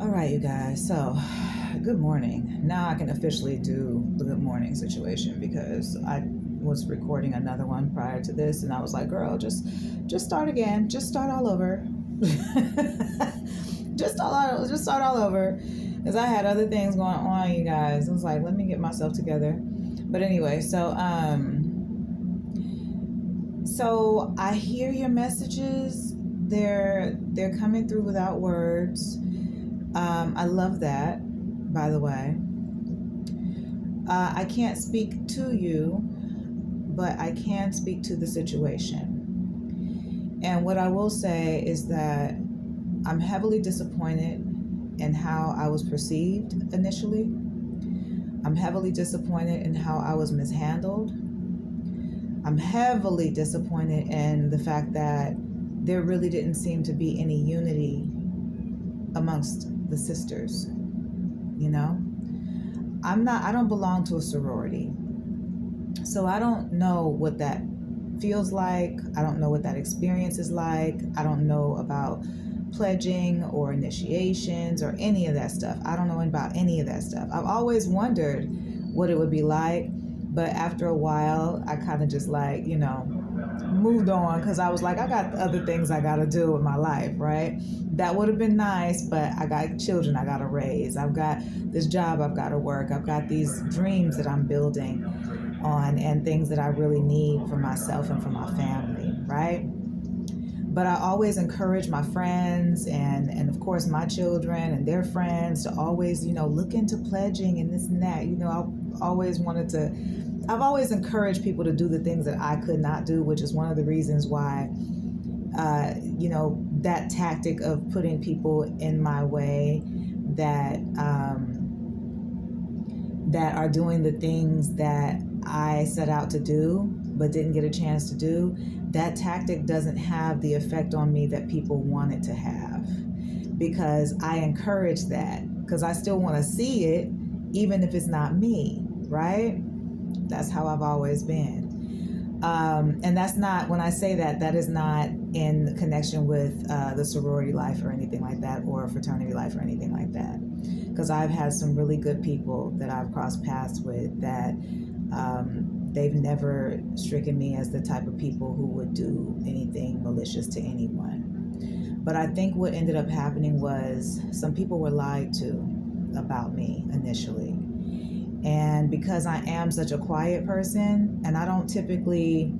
All right, you guys. So, good morning. Now I can officially do the good morning situation because I was recording another one prior to this, and I was like, "Girl, just start again. Just start all over. just start all over." Because I had other things going on, you guys. I was like, "Let me get myself together." But anyway, so I hear your messages. They're coming through without words. I love that, by the way. I can't speak to you, but I can speak to the situation. And what I will say is that I'm heavily disappointed in how I was perceived initially. I'm heavily disappointed in how I was mishandled. I'm heavily disappointed in the fact that there really didn't seem to be any unity amongst the sisters. You know, I don't belong to a sorority. So I don't know what that feels like. I don't know what that experience is like. I don't know about pledging or initiations or any of that stuff. I don't know about any of that stuff. I've always wondered what it would be like, but after a while, I kind of just moved on because I was like, I got other things I got to do in my life, right? That would have been nice, but I got children I got to raise. I've got this job I've got to work. I've got these dreams that I'm building on and things that I really need for myself and for my family, right? But I always encourage my friends and of course my children and their friends to always, look into pledging and this and that. I've always encouraged people to do the things that I could not do, which is one of the reasons why, that tactic of putting people in my way that are doing the things that I set out to do but didn't get a chance to do, that tactic doesn't have the effect on me that people want it to have, because I encourage that because I still want to see it even if it's not me, right? That's how I've always been. And that's not, when I say that, that is not in connection with the sorority life or anything like that, or fraternity life or anything like that. Because I've had some really good people that I've crossed paths with that they've never stricken me as the type of people who would do anything malicious to anyone. But I think what ended up happening was some people were lied to about me initially. And because I am such a quiet person, and I don't typically,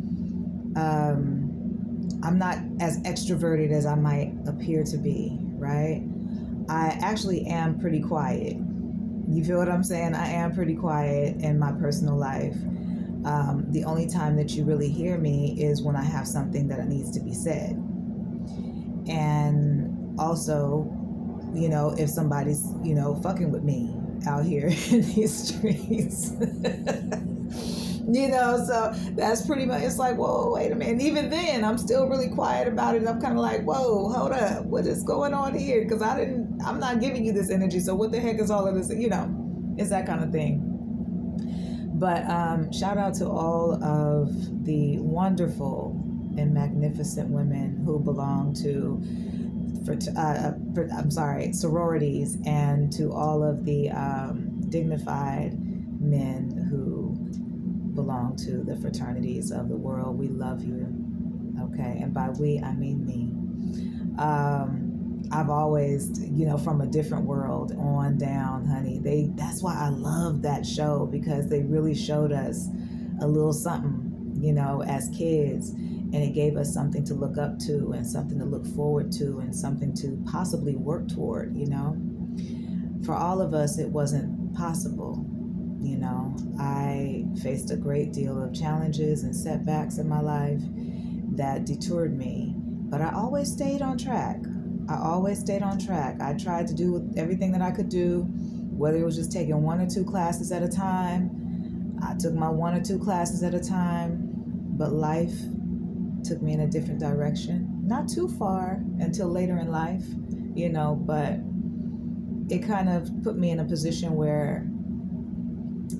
I'm not as extroverted as I might appear to be, right? I actually am pretty quiet. You feel what I'm saying? I am pretty quiet in my personal life. The only time that you really hear me is when I have something that needs to be said. And also, if somebody's, fucking with me out here in these streets. So that's pretty much, it's like, whoa, wait a minute. And even then, I'm still really quiet about it. I'm kind of like, whoa, hold up. What is going on here? Because I'm not giving you this energy. So what the heck is all of this? It's that kind of thing. But shout out to all of the wonderful and magnificent women who belong to sororities, and to all of the dignified men who belong to the fraternities of the world. We love you, okay? And by we, I mean me. I've always, from a different world on down, honey. That's why I love that show, because they really showed us a little something, as kids. And it gave us something to look up to and something to look forward to and something to possibly work toward, For all of us, it wasn't possible. I faced a great deal of challenges and setbacks in my life that detoured me, but I always stayed on track. I tried to do everything that I could do, whether it was just taking 1 or 2 classes at a time. I took my 1 or 2 classes at a time, but life took me in a different direction. Not too far until later in life, but it kind of put me in a position where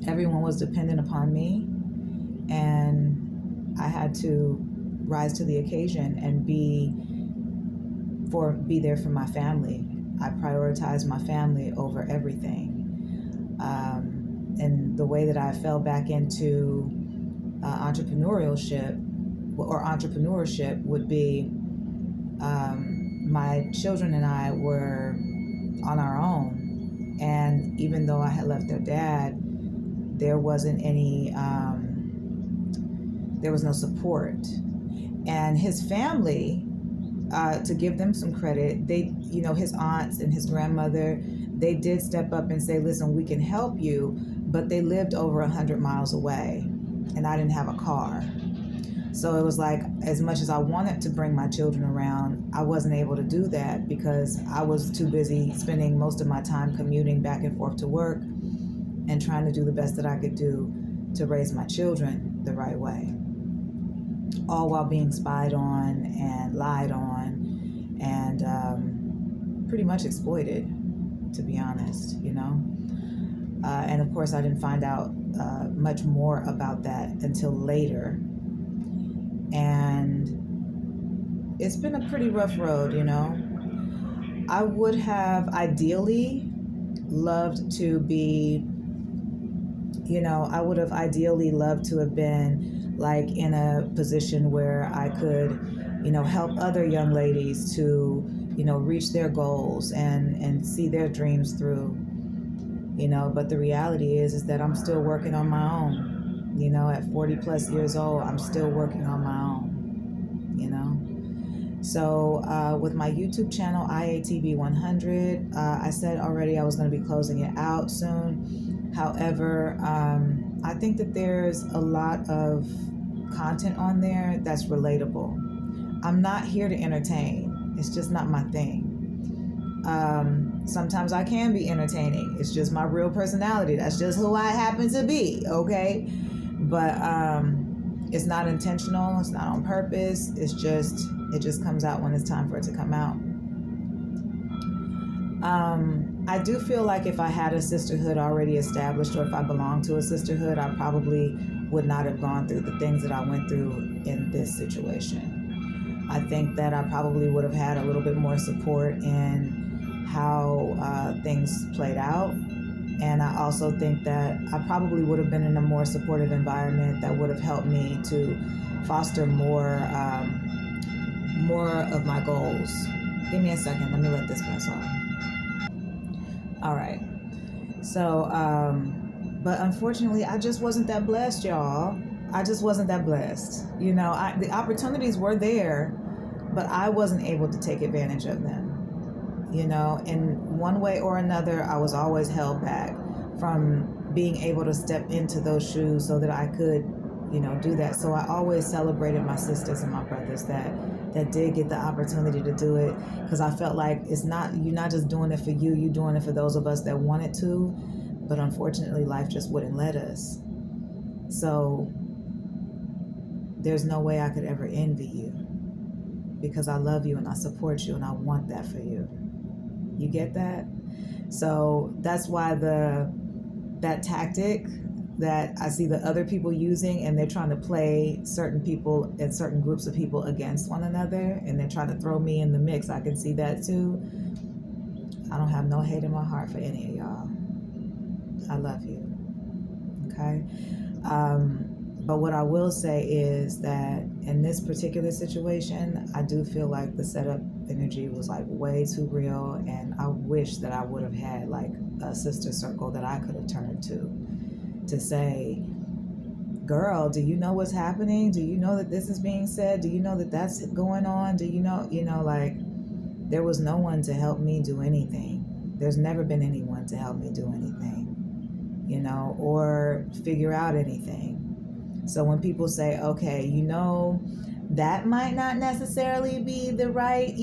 everyone was dependent upon me, and I had to rise to the occasion and be there for my family, I prioritized my family over everything. And the way that I fell back into entrepreneurship would be, my children and I were on our own. And even though I had left their dad, there wasn't any, there was no support. And his family, to give them some credit, they, his aunts and his grandmother, they did step up and say, listen, we can help you, but they lived over 100 miles away and I didn't have a car. So it was like, as much as I wanted to bring my children around, I wasn't able to do that because I was too busy spending most of my time commuting back and forth to work and trying to do the best that I could do to raise my children the right way, all while being spied on and lied on and pretty much exploited, to be honest, and of course I didn't find out much more about that until later. And it's been a pretty rough road. I would have ideally loved to be, I would have ideally loved to have been like in a position where I could, help other young ladies to, reach their goals and see their dreams through, but the reality is that I'm still working on my own. At 40 plus years old, I'm still working on my own, So with my YouTube channel, IATV 100, I said already I was going to be closing it out soon. However, I think that there's a lot of content on there that's relatable. I'm not here to entertain. It's just not my thing. Sometimes I can be entertaining. It's just my real personality. That's just who I happen to be, okay? But it's not intentional. It's not on purpose. It just comes out when it's time for it to come out. I do feel like if I had a sisterhood already established, or if I belonged to a sisterhood, I probably would not have gone through the things that I went through in this situation. I think that I probably would have had a little bit more support in how things played out. And I also think that I probably would have been in a more supportive environment that would have helped me to foster more of my goals. Give me a second. Let me let this pass off. All right. So, but unfortunately, I just wasn't that blessed, y'all. I just wasn't that blessed. The opportunities were there, but I wasn't able to take advantage of them. In one way or another, I was always held back from being able to step into those shoes so that I could, do that. So I always celebrated my sisters and my brothers that did get the opportunity to do it, because I felt like you're not just doing it for you, you're doing it for those of us that wanted to, but unfortunately life just wouldn't let us. So there's no way I could ever envy you, because I love you and I support you and I want that for you. You get that? So that's why that tactic that I see the other people using, and they're trying to play certain people and certain groups of people against one another, and they're trying to throw me in the mix. I can see that too. I don't have no hate in my heart for any of y'all. I love you. Okay? But what I will say is that in this particular situation, I do feel like the setup energy was like way too real, and I wish that I would have had like a sister circle that I could have turned to say, girl, do you know what's happening? Do you know that this is being said? Do you know that that's going on? Do you know, like there was no one to help me do anything. There's never been anyone to help me do anything, or figure out anything. So when people say, okay, that might not necessarily be the right,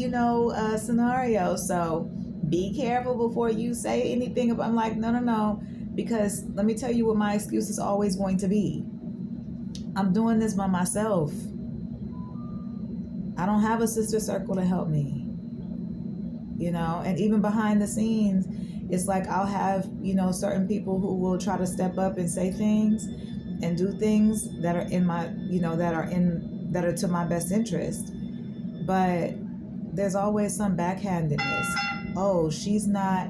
scenario. So be careful before you say anything about, I'm like, no. Because let me tell you what my excuse is always going to be. I'm doing this by myself. I don't have a sister circle to help me. And even behind the scenes, it's like I'll have, certain people who will try to step up and say things and do things that are in my, that are to my best interest. But there's always some backhandedness. oh, she's not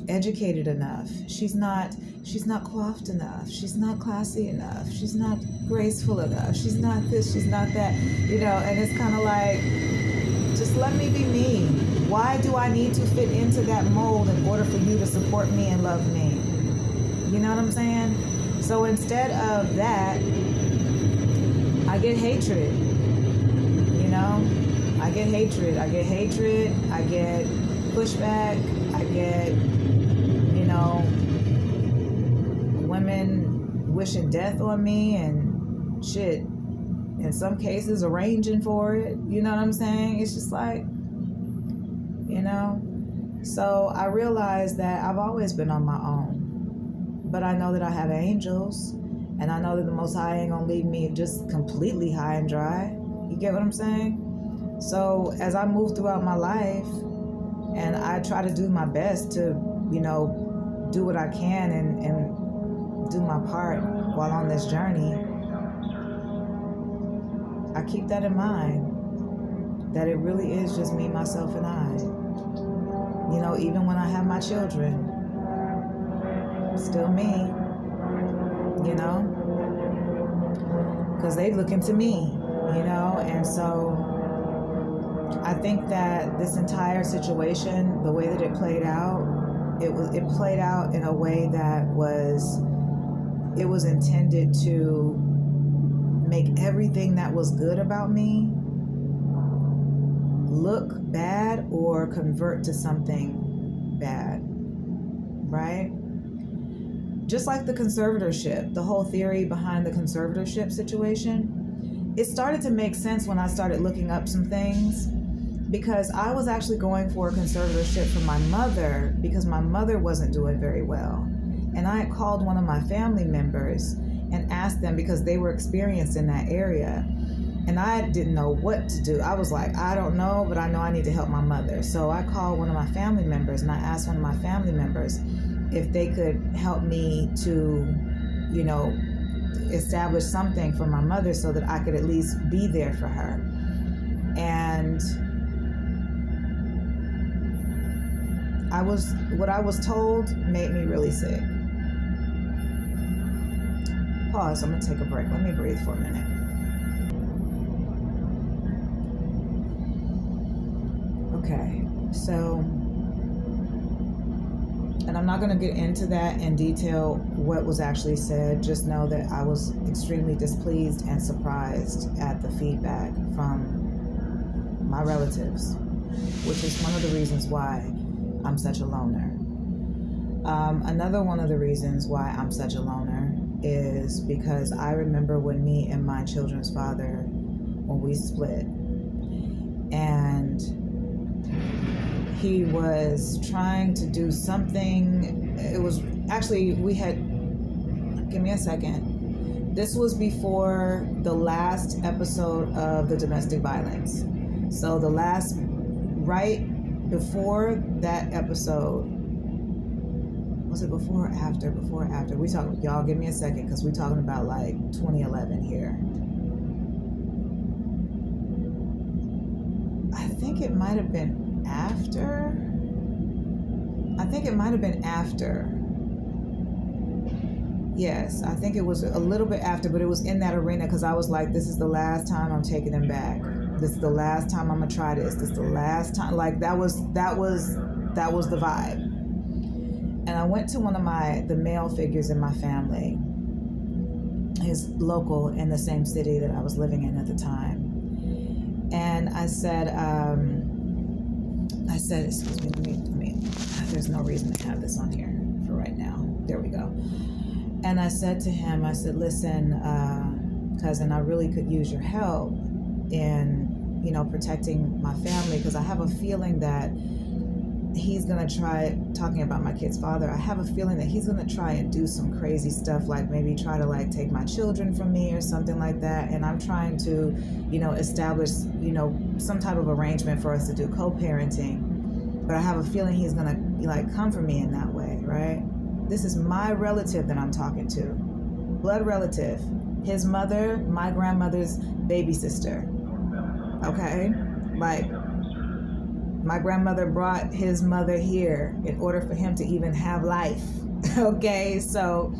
educated enough. She's not coiffed enough. She's not classy enough. She's not graceful enough. She's not this, she's not that, and it's kind of like, just let me be me. Why do I need to fit into that mold in order for you to support me and love me? You know what I'm saying? So instead of that, I get hatred. I get hatred. I get pushback. I get, women wishing death on me and shit. In some cases, arranging for it. You know what I'm saying? It's just like, So I realized that I've always been on my own. But I know that I have angels. And I know that the Most High ain't gonna leave me just completely high and dry. You get what I'm saying? So as I move throughout my life, and I try to do my best to, do what I can and do my part while on this journey, I keep that in mind, that it really is just me, myself, and I. Even when I have my children, still me, because they look into me, and so I think that this entire situation, the way that it played out, it played out in a way that was intended to make everything that was good about me look bad or convert to something bad, right? Just like the conservatorship, the whole theory behind the conservatorship situation, it started to make sense when I started looking up some things, because I was actually going for a conservatorship for my mother because my mother wasn't doing very well. And I had called one of my family members and asked them, because they were experienced in that area. And I didn't know what to do. I was like, I don't know, but I know I need to help my mother. So I called one of my family members and I asked one of my family members if they could help me to, establish something for my mother so that I could at least be there for her. And what I was told made me really sick. Pause, I'm gonna take a break. Let me breathe for a minute. Okay, so, and I'm not gonna get into that in detail, what was actually said. Just know that I was extremely displeased and surprised at the feedback from my relatives, which is one of the reasons why I'm such a loner. Another one of the reasons why I'm such a loner is because I remember when me and my children's father, when we split, and he was trying to do something. It was actually, give me a second. This was before the last episode of the domestic violence. So right before that episode, was it before or after? Before or after? Y'all give me a second, because we're talking about like 2011 here. I think it might have been after. Yes, I think it was a little bit after, but it was in that arena, because I was like, this is the last time I'm taking him back. This is the last time I'm gonna try this. This is the last time. Like that was the vibe. And I went to one of the male figures in my family, his local in the same city that I was living in at the time. And I said, excuse me, let me, there's no reason to have this on here for right now. There we go. And I said to him, listen, cousin, I really could use your help in, protecting my family, because I have a feeling that he's going to try, talking about my kid's father, I have a feeling that he's going to try and do some crazy stuff, like maybe try to like take my children from me or something like that. And I'm trying to, establish, some type of arrangement for us to do co-parenting. But I have a feeling he's going to like come for me in that way, right? This is my relative that I'm talking to. Blood relative. His mother, my grandmother's baby sister. Okay? Like, My grandmother brought his mother here in order for him to even have life. Okay, so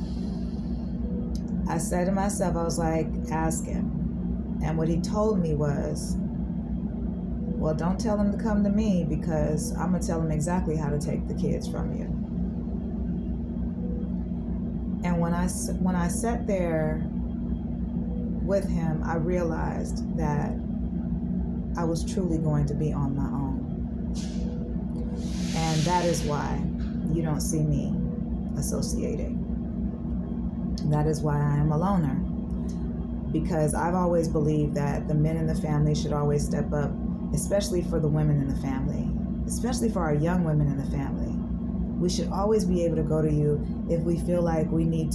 I said to myself, I was like, ask him. And what he told me was, well, don't tell him to come to me, because I'm going to tell him exactly how to take the kids from you. And when I sat there with him, I realized that I was truly going to be on my own. And that is why you don't see me associating. That is why I am a loner. Because I've always believed that the men in the family should always step up, especially for the women in the family, especially for our young women in the family. We should always be able to go to you if we feel like we need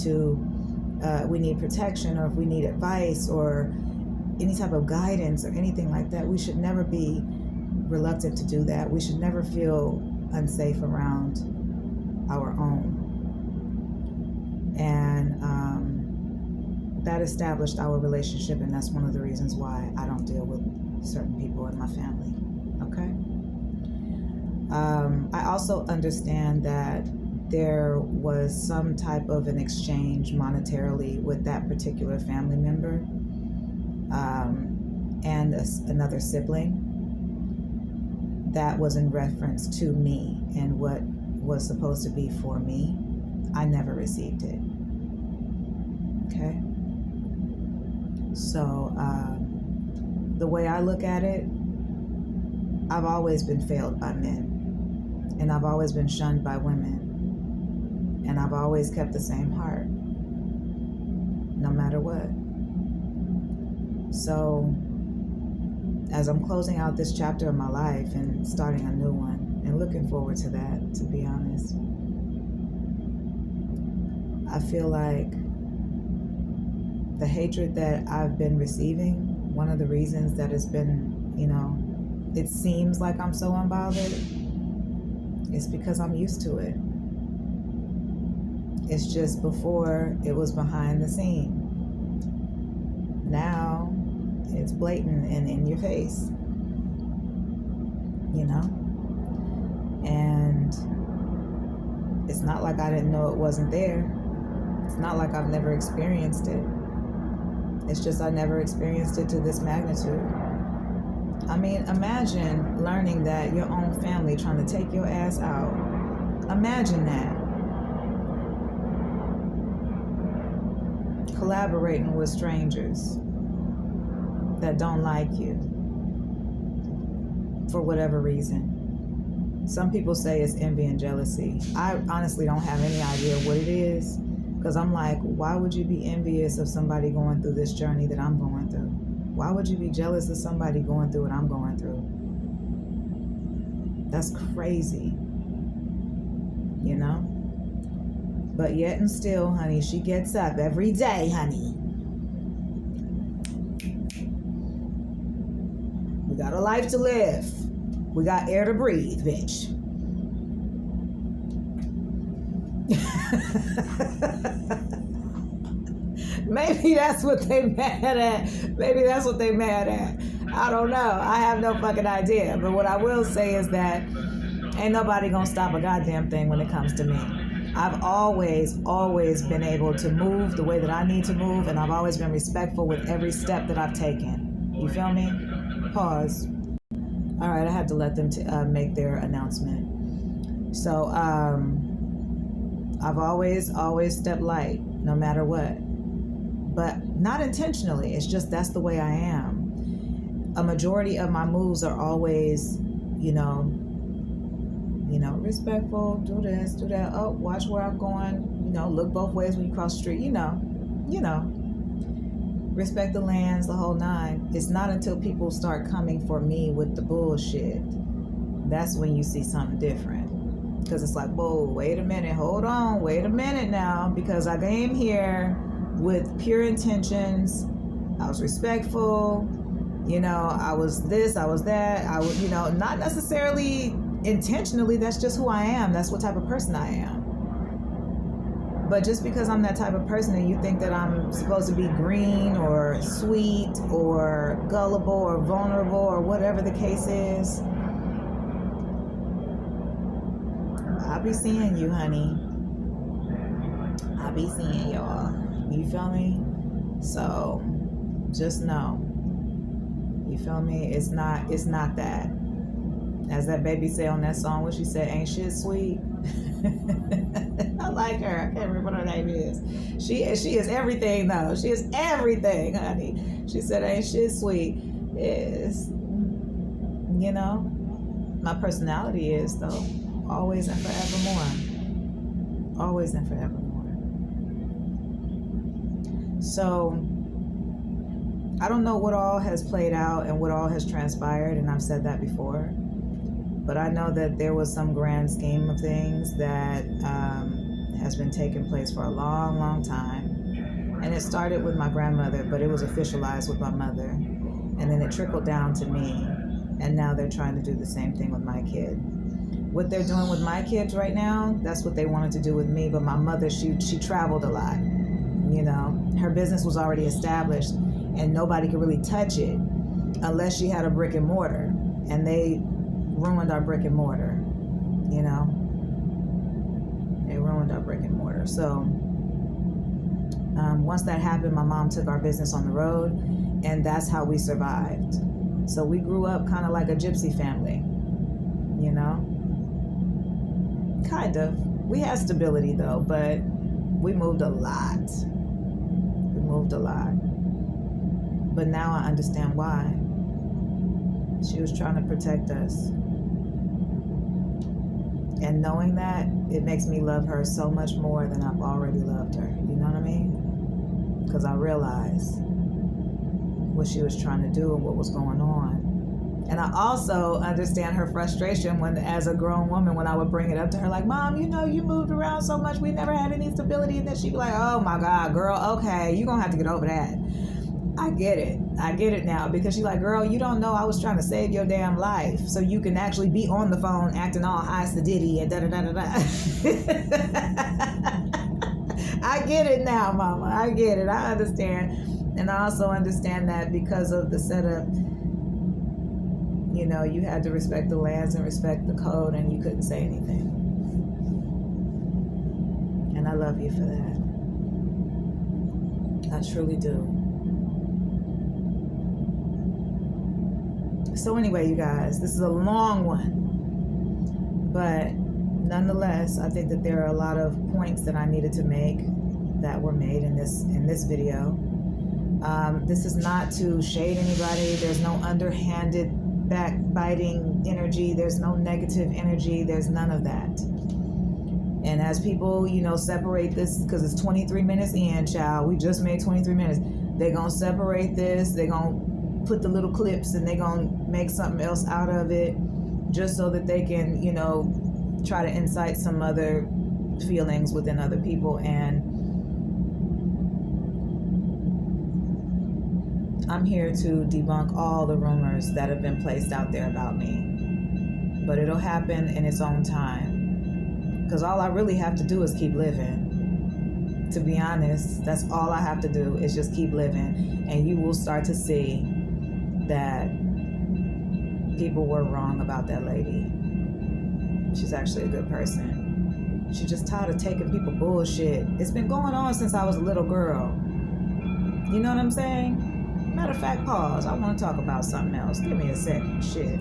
protection, or if we need advice or any type of guidance or anything like that. We should never be reluctant to do that. We should never feel unsafe around our own. And that established our relationship, and that's one of the reasons why I don't deal with certain people in my family. Okay? I also understand that there was some type of an exchange monetarily with that particular family member and another sibling that was in reference to me and what was supposed to be for me. I never received it. Okay? So the way I look at it, I've always been failed by men, and I've always been shunned by women, and I've always kept the same heart, no matter what. So as I'm closing out this chapter of my life and starting a new one, and looking forward to that, to be honest, I feel like the hatred that I've been receiving, one of the reasons that it's been, it seems like I'm so unbothered, is because I'm used to it. It's just before it was behind the scene. Now it's blatant and in your face, and it's not like I didn't know it wasn't there. It's not like I've never experienced it. It's just I never experienced it to this magnitude. I mean, imagine learning that your own family trying to take your ass out. Imagine that. Collaborating with strangers that don't like you for whatever reason. Some people say it's envy and jealousy. I honestly don't have any idea what it is, because I'm like, why would you be envious of somebody going through this journey that I'm going through? Why would you be jealous of somebody going through what I'm going through? That's crazy, But yet and still, honey, she gets up every day, honey. We got a life to live. We got air to breathe, bitch. Maybe that's what they mad at. I don't know. I have no fucking idea. But what I will say is that ain't nobody gonna stop a goddamn thing when it comes to me. I've always been able to move the way that I need to move, and I've always been respectful with every step that I've taken. You feel me? Pause. All right, I had to let them make their announcement. So, I've always stepped light, no matter what. But not intentionally. It's just that's the way I am. A majority of my moves are always, respectful, do this, do that. Oh, watch where I'm going. Look both ways when you cross the street. Respect the lands, the whole nine. It's not until people start coming for me with the bullshit, that's when you see something different. Because it's like, whoa, wait a minute, hold on, wait a minute now, because I came here with pure intentions. I was respectful, I was this, I was that, I was, not necessarily intentionally. That's just who I am. That's what type of person I am. But just because I'm that type of person and you think that I'm supposed to be green or sweet or gullible or vulnerable or whatever the case is, I be seeing you, honey. I be seeing y'all. You feel me? So just know, you feel me? It's not that. As that baby said on that song, what she said, ain't shit sweet. I like her. I can't remember what her name is. She is everything though. She is everything, honey. She said ain't shit sweet. Is, you know, my personality is though. Always and forevermore. Always and forevermore. So I don't know what all has played out and what all has transpired, and I've said that before. But I know that there was some grand scheme of things that has been taking place for a long, long time. And it started with my grandmother, but it was officialized with my mother. And then it trickled down to me. And now they're trying to do the same thing with my kid. What they're doing with my kids right now, that's what they wanted to do with me. But my mother, she traveled a lot. You know, her business was already established and nobody could really touch it unless she had a brick and mortar. And they ruined our brick and mortar, you know. They ruined our brick and mortar. So once that happened, my mom took our business on the road, and that's how we survived. So we grew up kind of like a gypsy family, you know. Kind of. We had stability though, but we moved a lot. We moved a lot. But now I understand why. She was trying to protect us. And knowing that, it makes me love her so much more than I've already loved her. You know what I mean? Because I realized what she was trying to do and what was going on. And I also understand her frustration when, as a grown woman, when I would bring it up to her, like, Mom, you know, you moved around so much, we never had any stability. And then she'd be like, oh my God, girl, okay, you're going to have to get over that. I get it. I get it now, because she's like, girl, you don't know I was trying to save your damn life so you can actually be on the phone acting all high sedity and da-da-da-da-da. I get it now, Mama. I get it. I understand. And I also understand that because of the setup, you know, you had to respect the lands and respect the code, and you couldn't say anything. And I love you for that. I truly do. So anyway, you guys, this is a long one, but nonetheless, I think that there are a lot of points that I needed to make that were made in this video. This is not to shade anybody. There's no underhanded backbiting energy. There's no negative energy. There's none of that. And as people, you know, separate this, because it's 23 minutes in, child. We just made 23 minutes. They're going to separate this. They're going to put the little clips and they're going to make something else out of it just so that they can, you know, try to incite some other feelings within other people. And I'm here to debunk all the rumors that have been placed out there about me. But it'll happen in its own time. Because all I really have to do is keep living. To be honest, that's all I have to do is just keep living. And you will start to see that people were wrong about that lady. She's actually a good person. She's just tired of taking people bullshit. It's been going on since I was a little girl. You know what I'm saying? Matter of fact, pause. I want to talk about something else. Give me a second. Shit.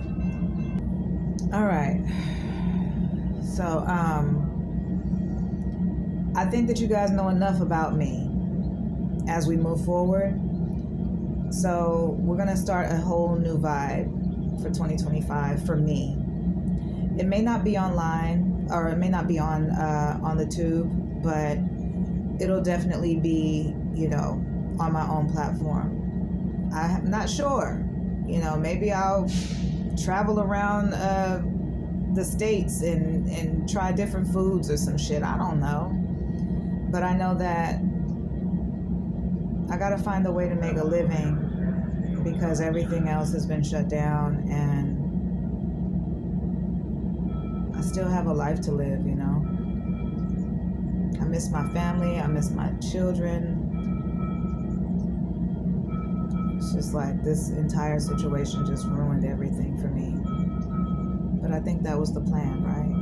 All right. So, I think that you guys know enough about me as we move forward. So we're going to start a whole new vibe for 2025 for me. It may not be online, or it may not be on the tube, but it'll definitely be, you know, on my own platform. I'm not sure. You know, maybe I'll travel around the states and try different foods or some shit. I don't know. But I know that I got to find a way to make a living because everything else has been shut down, and I still have a life to live, you know. I miss my family. I miss my children. It's just like this entire situation just ruined everything for me. But I think that was the plan, right?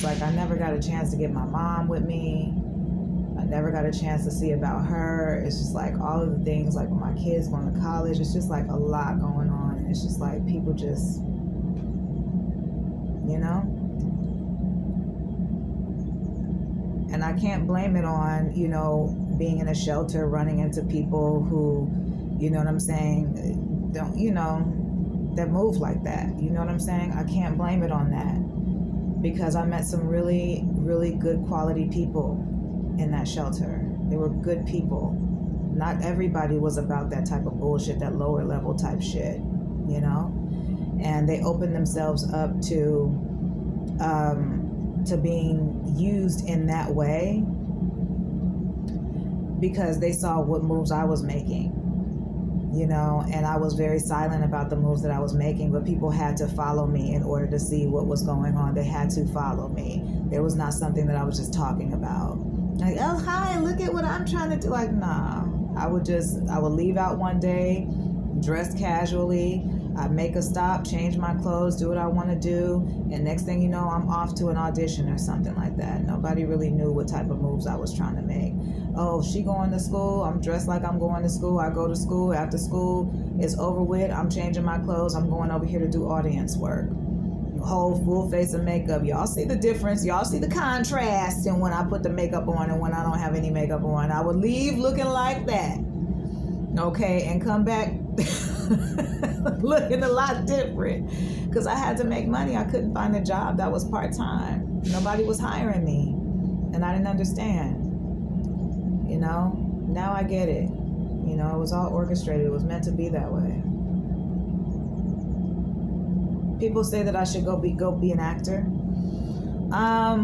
just like I never got a chance to get my mom with me. I never got a chance to see about her. It's just like all of the things, like when my kids going to college, it's just like a lot going on. And it's just like people just, you know? And I can't blame it on, you know, being in a shelter, running into people who, you know what I'm saying, don't, you know, that move like that. You know what I'm saying? I can't blame it on that, because I met some really, really good quality people in that shelter. They were good people. Not everybody was about that type of bullshit, that lower level type shit, you know? And they opened themselves up to being used in that way because they saw what moves I was making, you know, and I was very silent about the moves that I was making, but people had to follow me in order to see what was going on. They had to follow me. There was not something that I was just talking about. Like, oh, hi, look at what I'm trying to do. Like, nah, I would leave out one day, dress casually, I'd make a stop, change my clothes, do what I want to do, and next thing you know, I'm off to an audition or something like that. Nobody really knew what type of moves I was trying to make. Oh, she going to school, I'm dressed like I'm going to school, I go to school, after school is over with, I'm changing my clothes, I'm going over here to do audience work. Whole full face of makeup. Y'all see the difference, y'all see the contrast in when I put the makeup on and when I don't have any makeup on. I would leave looking like that, okay, and come back looking a lot different, because I had to make money. I couldn't find a job that was part-time. Nobody was hiring me, and I didn't understand, you know. Now I get it, you know. It was all orchestrated. It was meant to be that way. People say that I should go be an actor. I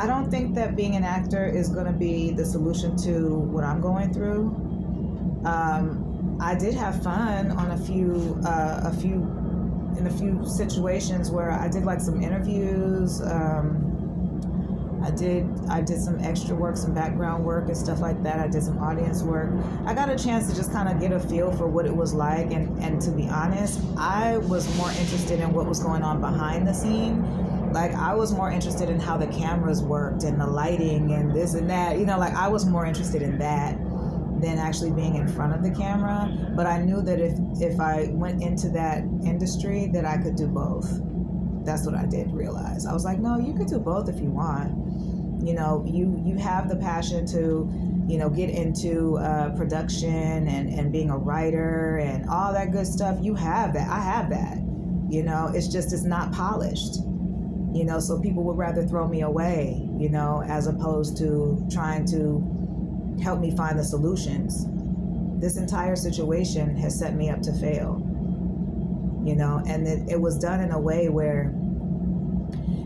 don't think that being an actor is going to be the solution to what I'm going through. I did have fun on a few situations where I did like some interviews. I did some extra work, some background work and stuff like that. I did some audience work. I got a chance to just kind of get a feel for what it was like. And to be honest, I was more interested in what was going on behind the scene. Like, I was more interested in how the cameras worked and the lighting and this and that. You know, like, I was more interested in that than actually being in front of the camera. But I knew that if I went into that industry, that I could do both. That's what I did realize. I was like, no, you could do both if you want. You know, you have the passion to, you know, get into production and being a writer and all that good stuff. You have that. I have that. You know, it's just, it's not polished. You know, so people would rather throw me away, you know, as opposed to trying to help me find the solutions. This entire situation has set me up to fail. You know, and it was done in a way where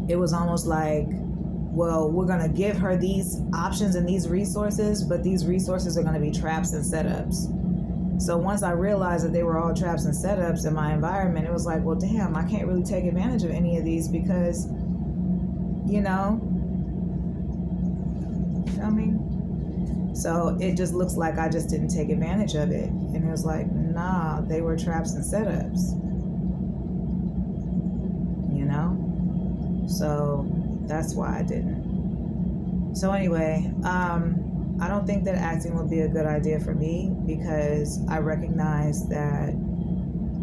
it was almost like, well, we're going to give her these options and these resources, but these resources are going to be traps and setups. So once I realized that they were all traps and setups in my environment, it was like, well, damn, I can't really take advantage of any of these because, you know, feel me? So it just looks like I just didn't take advantage of it. And it was like, nah, they were traps and setups. You know? So that's why I didn't. So anyway, I don't think that acting would be a good idea for me because I recognize that,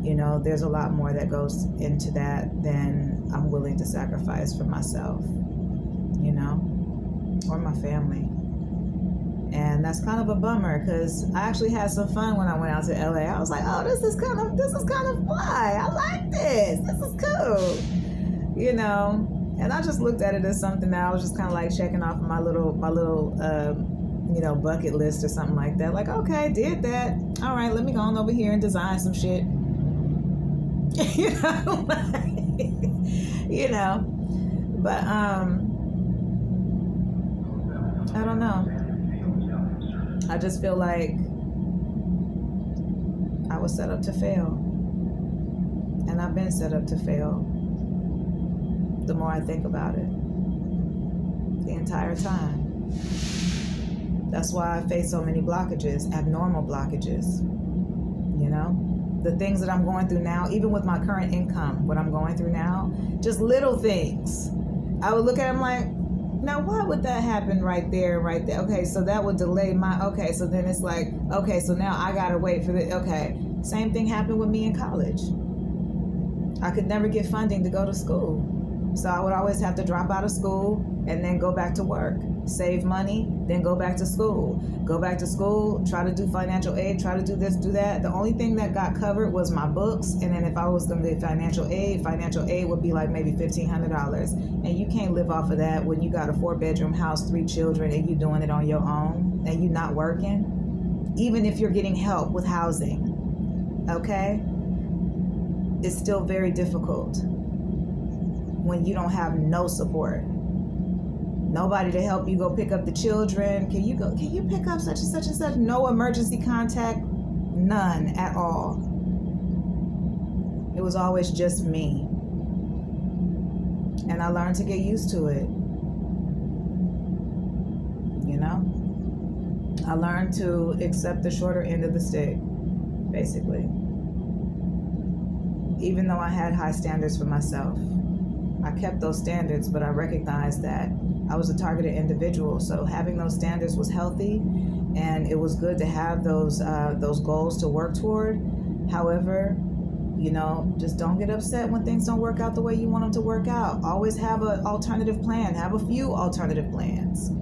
you know, there's a lot more that goes into that than I'm willing to sacrifice for myself, you know, or my family. And that's kind of a bummer because I actually had some fun when I went out to LA. I was like, oh, this is kind of fun. I like this. This is cool. You know, and I just looked at it as something that I was just kind of like checking off my little, you know, bucket list or something like that. Like, okay, did that. All right, let me go on over here and design some shit. You know, you know, but I don't know. I just feel like I was set up to fail. And I've been set up to fail the more I think about it. The entire time. That's why I face so many blockages, abnormal blockages. You know? The things that I'm going through now, even with my current income, what I'm going through now, just little things I would look at him like, now why would that happen right there, right there? Okay, so that would delay my, okay, so then it's like, okay, so now I gotta wait for the, okay. Same thing happened with me in college. I could never get funding to go to school. So I would always have to drop out of school and then go back to work, save money, then go back to school. Go back to school, try to do financial aid, try to do this, do that. The only thing that got covered was my books. And then if I was going to get financial aid would be like maybe $1,500. And you can't live off of that when you got a 4-bedroom house, 3 children, and you doing it on your own and you not working. Even if you're getting help with housing, okay? It's still very difficult when you don't have no support. Nobody to help you go pick up the children. Can you pick up such and such and such? No emergency contact, none at all. It was always just me. And I learned to get used to it. You know? I learned to accept the shorter end of the stick, basically. Even though I had high standards for myself, I kept those standards, but I recognized that I was a targeted individual. So having those standards was healthy, and it was good to have those goals to work toward. However, you know, just don't get upset when things don't work out the way you want them to work out. Always have an alternative plan. Have a few alternative plans.